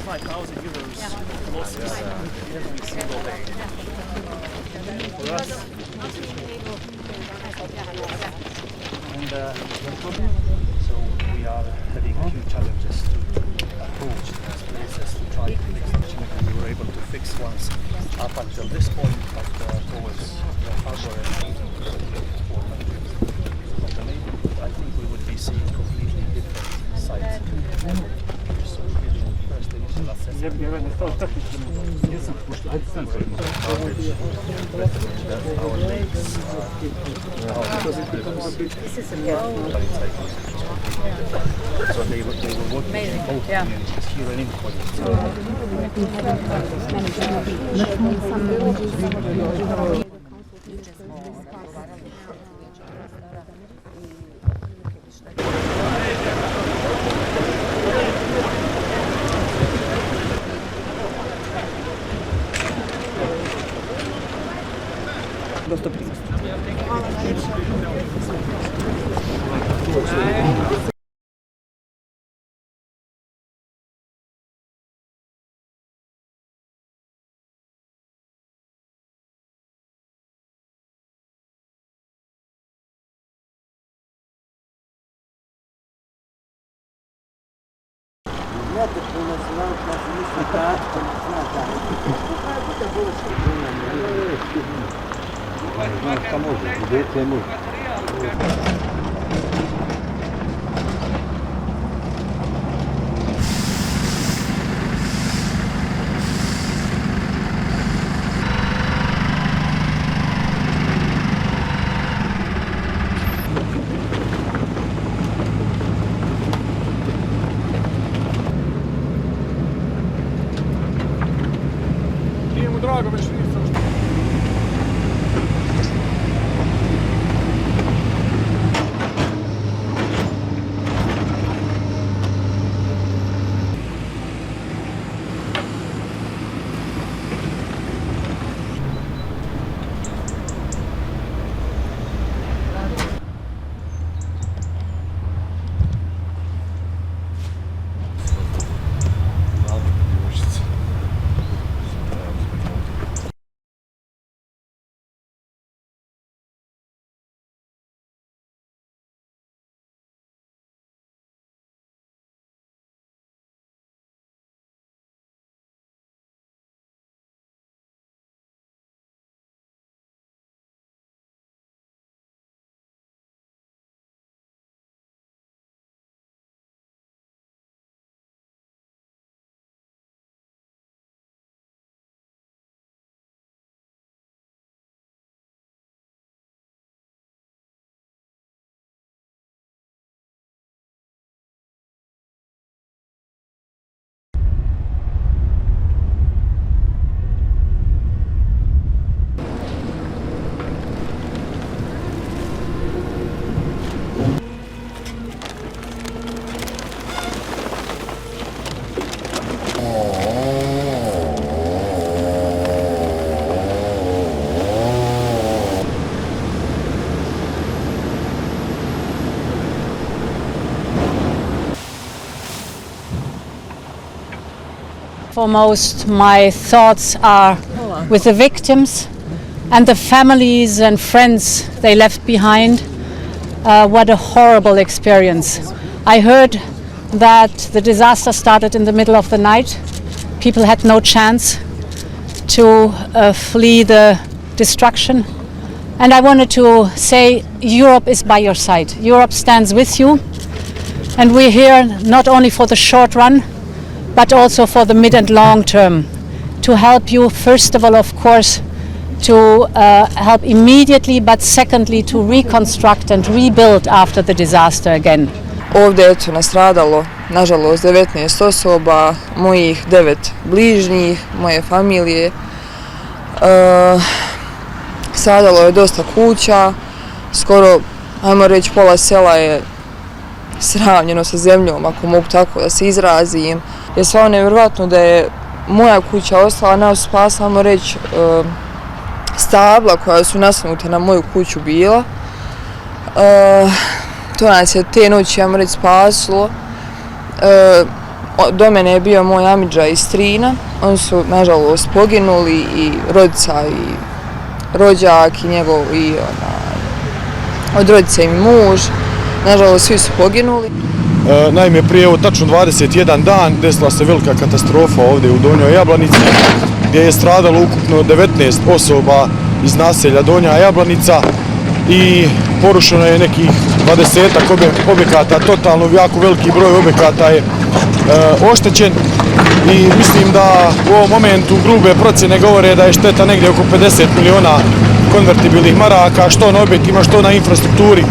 25,000 euros losses every single day. For us, and so we are having a few challenges to approach these places to try to fix the chimney. We were able to fix ones up until this point, but towards the harbor and from the main, I think we would be seeing completely different sites. So first initial assessment. Our lakes, so they were working in both communities here and in Dosta primisno. Foremost, my thoughts are with the victims and the families and friends they left behind. What a horrible experience. I heard that the disaster started in the middle of the night. People had no chance to flee the destruction. And I wanted to say Europe is by your side. Europe stands with you. And we're here not only for the short run, but also for the mid and long term, to help you, first of all, of course, to help immediately, but secondly, to reconstruct and rebuild after the disaster again. Ovdje je nastradalo, nažalost, 19 osoba, mojih 9 bližnjih, moje familije. Stradalo je dosta kuća, skoro, ajmo reći, pola sela je sravnjeno sa zemljom, ako mogu tako da se izrazim. Je stvarno nevjerojatno da je moja kuća ostala, nas spasla, ajmo reći, stabla koja su nasnuta na moju kuću bila. To nas je te noći, ajmo reći, spaslo. Do mene je bio moj amidža i strina. Oni su, nažalost, poginuli i rodica i rođak i njegov i od rodice i muž. Nažalost, svi su poginuli. Naime, prije evo tačno 21 dan desila se velika katastrofa ovdje u Donjoj Jablanici gdje je stradalo ukupno 19 osoba iz naselja Donja Jablanica i porušeno je nekih 20-ak objekata, totalno jako veliki broj objekata je oštećen i mislim da u ovom momentu grube procjene govore da je šteta negdje oko 50 miliona konvertibilnih maraka, što na objektima, što na infrastrukturi